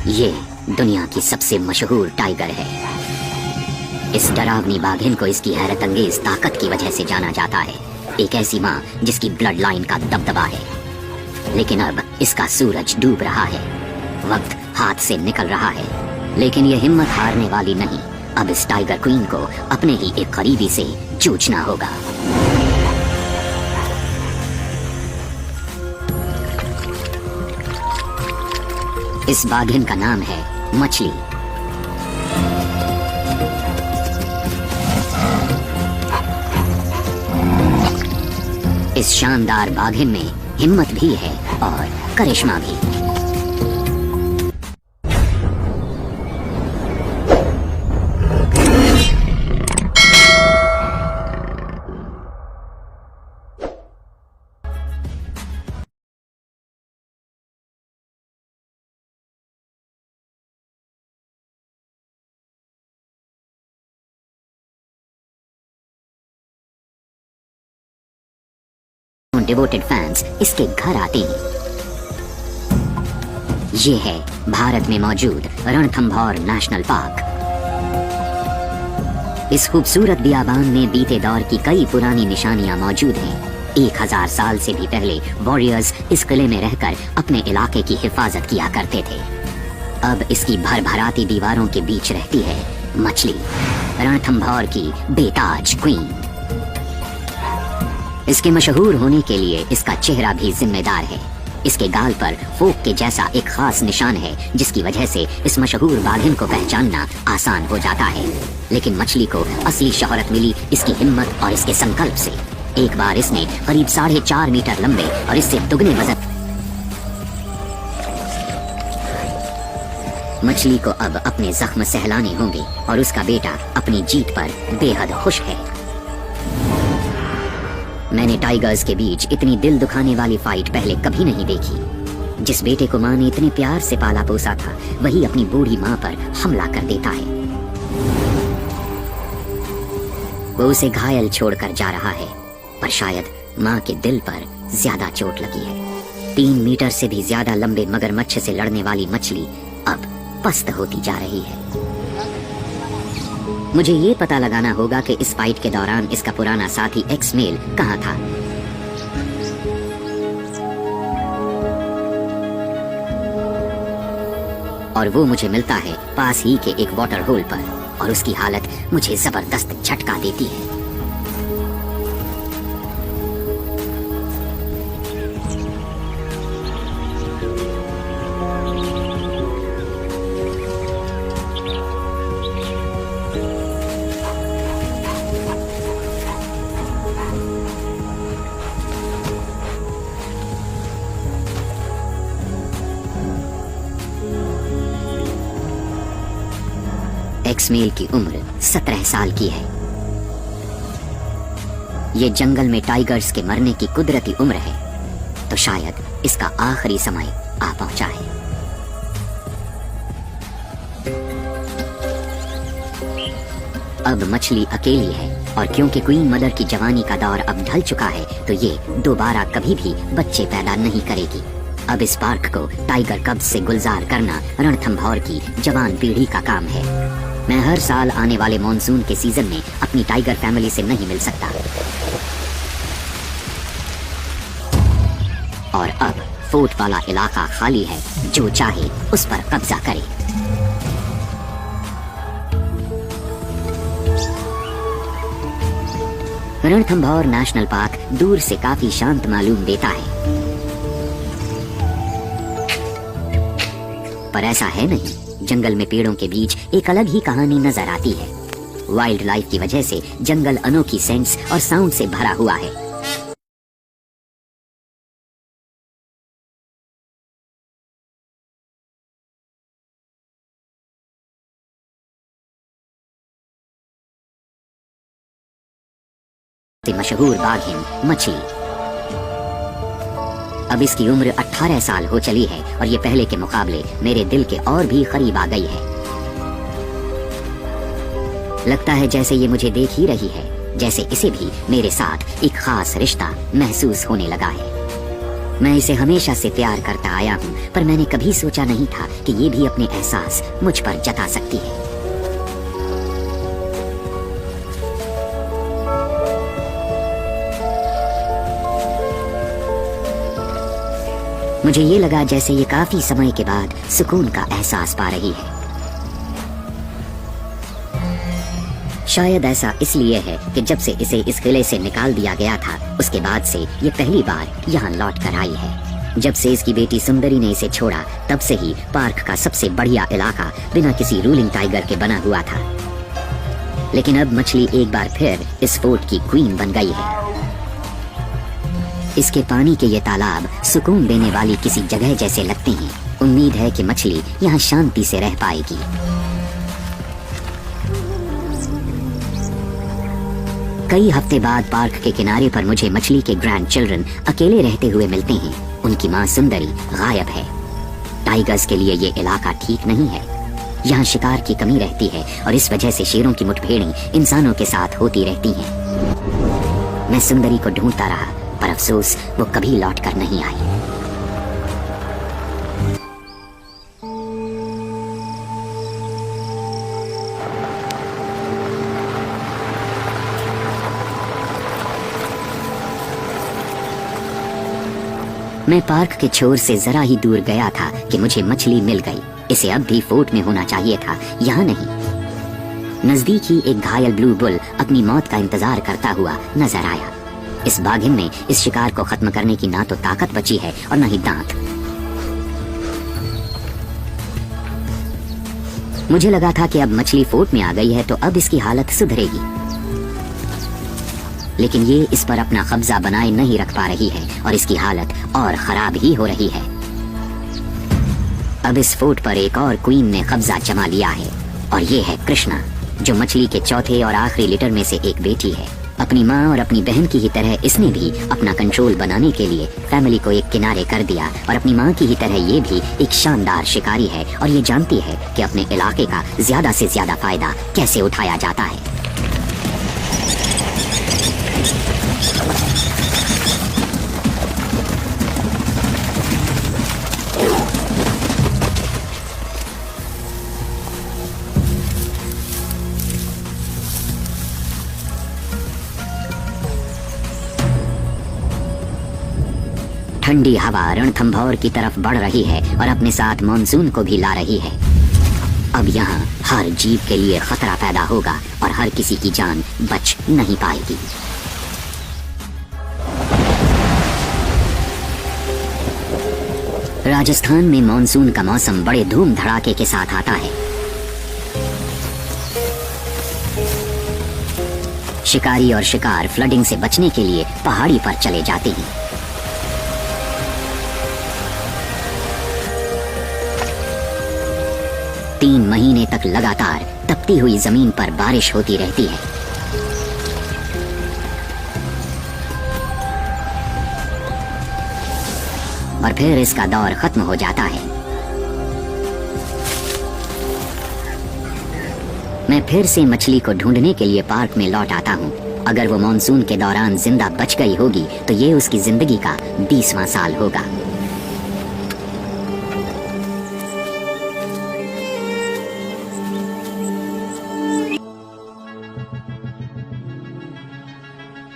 ये दुनिया की सबसे मशहूर टाइगर है। इस डरावनी बाघिन को इसकी हैरत अंगेज ताकत की वजह से जाना जाता है। एक ऐसी माँ जिसकी ब्लड लाइन का दबदबा है। लेकिन अब इसका सूरज डूब रहा है, वक्त हाथ से निकल रहा है, लेकिन ये हिम्मत हारने वाली नहीं। अब इस टाइगर क्वीन को अपने ही एक करीबी से जूझना होगा। इस बाघिन का नाम है मछली। इस शानदार बाघिन में हिम्मत भी है और करिश्मा भी। डिवोटेड फैंस इसके घर आते हैं। ये है भारत में मौजूद रणथंभौर नेशनल पार्क। इस खूबसूरत बियाबान में बीते दौर की कई पुरानी निशानियां मौजूद हैं। 1000 साल से भी पहले वॉरियर्स इस किले में रहकर अपने इलाके की हिफाजत किया करते थे। अब इसकी भरभराती दीवारों के बीच रहती है मछली, रणथंभौर की बेताज क्वीन। इसके मशहूर होने के लिए इसका चेहरा भी जिम्मेदार है। इसके गाल पर फोक के जैसा एक खास निशान है, जिसकी वजह से इस मशहूर बाघिन को पहचानना आसान हो जाता है। लेकिन मछली को असली शोहरत मिली इसकी हिम्मत और इसके संकल्प से। एक बार इसने करीब 4.5 मीटर लंबे और इससे दुगने वजन मछली को अब अपने जख्म सहलाने होंगे और उसका बेटा अपनी जीत पर बेहद खुश है। मैंने टाइगर्स के बीच इतनी दिल दुखाने वाली फाइट पहले कभी नहीं देखी। जिस बेटे को माँ ने इतने प्यार से पाला पोसा था, वही अपनी बूढ़ी माँ पर हमला कर देता है। वो उसे घायल छोड़कर जा रहा है, पर शायद माँ के दिल पर ज्यादा चोट लगी है। 3 मीटर से भी ज्यादा लंबे मगरमच्छ से लड़ने वाली मछली अब पस्त होती जा रही है। मुझे ये पता लगाना होगा कि इस फाइट के दौरान इसका पुराना साथी एक्स मेल कहाँ था। और वो मुझे मिलता है पास ही के एक वाटर होल पर, और उसकी हालत मुझे जबरदस्त झटका देती है। एक्समेल की उम्र 17 साल की है। ये जंगल में टाइगर्स के मरने की कुदरती उम्र है, तो शायद इसका आखिरी समय आ पहुंचा है। अब मछली अकेली है, और क्योंकि क्वीन मदर की जवानी का दौर अब ढल चुका है, तो ये दोबारा कभी भी बच्चे पैदा नहीं करेगी। अब इस पार्क को टाइगर कब्ज से गुलजार करना रणथंभौर की जवान पीढ़ी का काम है। मैं हर साल आने वाले मॉनसून के सीजन में अपनी टाइगर फैमिली से नहीं मिल सकता, और अब फोर्ट वाला इलाका खाली है। जो चाहे उस पर कब्जा करे। रणथंभौर नेशनल पार्क दूर से काफी शांत मालूम देता है, पर ऐसा है नहीं। जंगल में पेड़ों के बीच एक अलग ही कहानी नजर आती है। वाइल्ड लाइफ की वजह से जंगल अनोखी सेंट्स और साउंड से भरा हुआ है। मशहूर बाघिन मछली। अब इसकी उम्र 18 साल हो चली है, और ये पहले के मुकाबले मेरे दिल के और भी करीब आ गई है। लगता है जैसे ये मुझे देख ही रही है, जैसे इसे भी मेरे साथ एक खास रिश्ता महसूस होने लगा है। मैं इसे हमेशा से प्यार करता आया हूँ, पर मैंने कभी सोचा नहीं था कि ये भी अपने एहसास मुझ पर जता सकती है। मुझे ये लगा जैसे ये काफी समय के बाद सुकून का एहसास पा रही है। शायद ऐसा इसलिए है कि जब से इसे इस किले से निकाल दिया गया था, उसके बाद से ये पहली बार यहाँ लौट कर आई है। जब से इसकी बेटी सुंदरी ने इसे छोड़ा, तब से ही पार्क का सबसे बढ़िया इलाका बिना किसी रूलिंग टाइगर के बना हुआ था। लेकिन अब मछली एक बार फिर इस फोर्ट की क्वीन बन गई है। इसके पानी के ये तालाब सुकून देने वाली किसी जगह जैसे लगते हैं। उम्मीद है कि मछली यहाँ शांति से रह पाएगी। कई हफ्ते बाद पार्क के किनारे पर मुझे मछली के ग्रैंड चिल्ड्रन अकेले रहते हुए मिलते हैं। उनकी माँ सुंदरी गायब है। टाइगर्स के लिए ये इलाका ठीक नहीं है। यहाँ शिकार की कमी रहती है और इस वजह से शेरों की मुठभेड़ें इंसानों के साथ होती रहती हैं। मैं सुंदरी को ढूंढता रहा, पर अफसोस वो कभी लौट कर नहीं आई। मैं पार्क के छोर से जरा ही दूर गया था कि मुझे मछली मिल गई। इसे अब भी फोर्ट में होना चाहिए था, यहाँ नहीं। नजदीक ही एक घायल ब्लू बुल अपनी मौत का इंतजार करता हुआ नजर आया। इस बाघिन में इस शिकार को खत्म करने की ना तो ताकत बची है और न ही दांत। मुझे लगा था कि अब मछली फोर्ट में आ गई है तो अब इसकी हालत सुधरेगी, लेकिन ये इस पर अपना कब्जा बनाए नहीं रख पा रही है और इसकी हालत और खराब ही हो रही है। अब इस फोर्ट पर एक और क्वीन ने कब्जा जमा लिया है और ये है कृष्णा, जो मछली के चौथे और आखिरी लिटर में से एक बेटी है। अपनी माँ और अपनी बहन की ही तरह इसने भी अपना कंट्रोल बनाने के लिए फैमिली को एक किनारे कर दिया और अपनी माँ की ही तरह ये भी एक शानदार शिकारी है और ये जानती है कि अपने इलाके का ज्यादा से ज्यादा फायदा कैसे उठाया जाता है। ठंडी हवा रणथंभौर की तरफ बढ़ रही है और अपने साथ मानसून को भी ला रही है। अब यहाँ हर जीव के लिए खतरा पैदा होगा और हर किसी की जान बच नहीं पाएगी। राजस्थान में मानसून का मौसम बड़े धूम धड़ाके के साथ आता है। शिकारी और शिकार फ्लडिंग से बचने के लिए पहाड़ी पर चले जाते हैं। 3 महीने तक लगातार तपती हुई जमीन पर बारिश होती रहती है। और फिर इसका दौर खत्म हो जाता है। मैं फिर से मछली को ढूंढने के लिए पार्क में लौट आता हूँ। अगर वो मानसून के दौरान जिंदा बच गई होगी तो ये उसकी जिंदगी का 20वां साल होगा।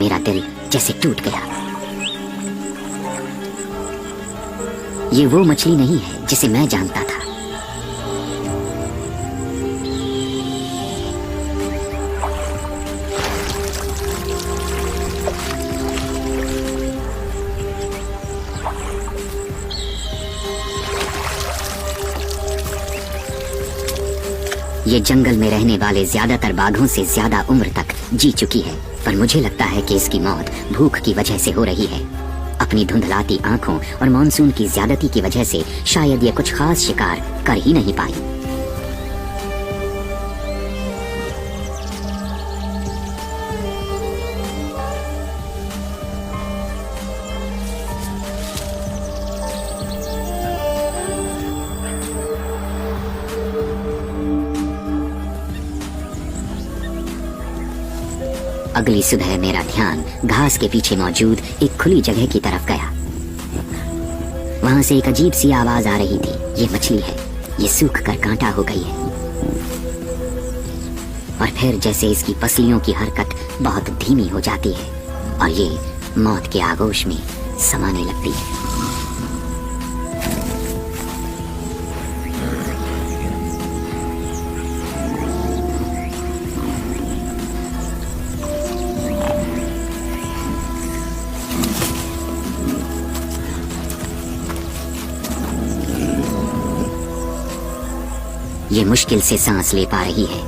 मेरा दिल जैसे टूट गया। ये वो मछली नहीं है जिसे मैं जानता था। ये जंगल में रहने वाले ज्यादातर बाघों से ज्यादा उम्र तक जी चुकी है, पर मुझे लगता है कि इसकी मौत भूख की वजह से हो रही है। अपनी धुंधलाती आंखों और मानसून की ज्यादती की वजह से शायद ये कुछ खास शिकार कर ही नहीं पाई। अगली सुबह मेरा ध्यान घास के पीछे मौजूद एक खुली जगह की तरफ गया। वहां से एक अजीब सी आवाज आ रही थी, ये मछली है, ये सूख कर कांटा हो गई है। और फिर जैसे इसकी पसलियों की हरकत बहुत धीमी हो जाती है और ये मौत के आगोश में समाने लगती है। ये मुश्किल से सांस ले पा रही है।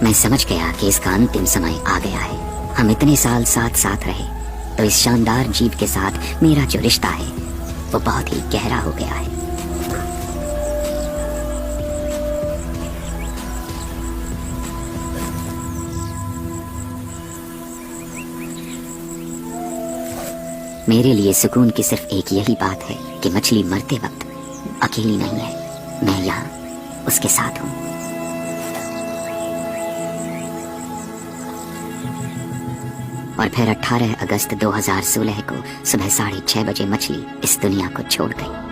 मैं समझ गया कि इसका अंतिम समय आ गया है। हम इतने साल साथ साथ रहे, तो इस शानदार जीव के साथ मेरा जो रिश्ता है वो बहुत ही गहरा हो गया है। मेरे लिए सुकून की सिर्फ एक यही बात है कि मछली मरते वक्त अकेली नहीं है, मैं यहाँ उसके साथ हूँ। और फिर 18 अगस्त 2016 को सुबह 6:30 बजे मछली इस दुनिया को छोड़ गई।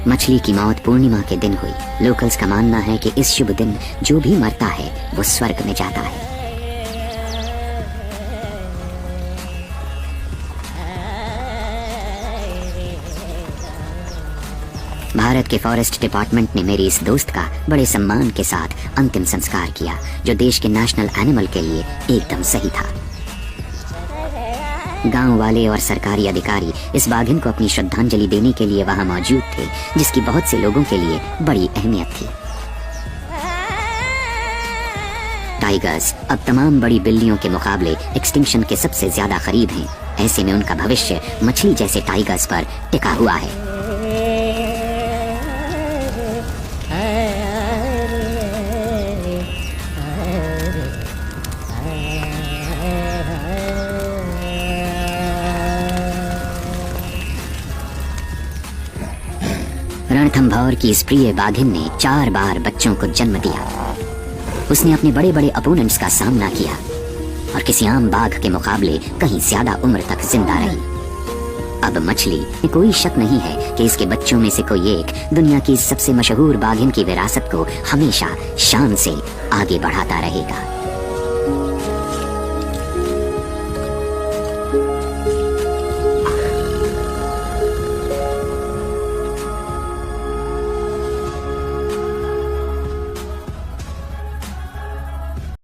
मछली की मौत पूर्णिमा के दिन हुई। लोकल्स का मानना है कि इस शुभ दिन जो भी मरता है वो स्वर्ग में जाता है। भारत के फॉरेस्ट डिपार्टमेंट ने मेरी इस दोस्त का बड़े सम्मान के साथ अंतिम संस्कार किया, जो देश के नेशनल एनिमल के लिए एकदम सही था। गांव वाले और सरकारी अधिकारी इस बाघिन को अपनी श्रद्धांजलि देने के लिए वहां मौजूद थे, जिसकी बहुत से लोगों के लिए बड़ी अहमियत थी। टाइगर्स अब तमाम बड़ी बिल्लियों के मुकाबले एक्सटिंक्शन के सबसे ज्यादा करीब हैं। ऐसे में उनका भविष्य मछली जैसे टाइगर्स पर टिका हुआ है। रणथंभौर की इस प्रिय बाघिन ने 4 बार बच्चों को जन्म दिया। उसने अपने बड़े बड़े अपोनेंट्स का सामना किया और किसी आम बाघ के मुकाबले कहीं ज्यादा उम्र तक जिंदा रही। अब मछली में कोई शक नहीं है कि इसके बच्चों में से कोई एक दुनिया की सबसे मशहूर बाघिन की विरासत को हमेशा शान से आगे बढ़ाता रहेगा।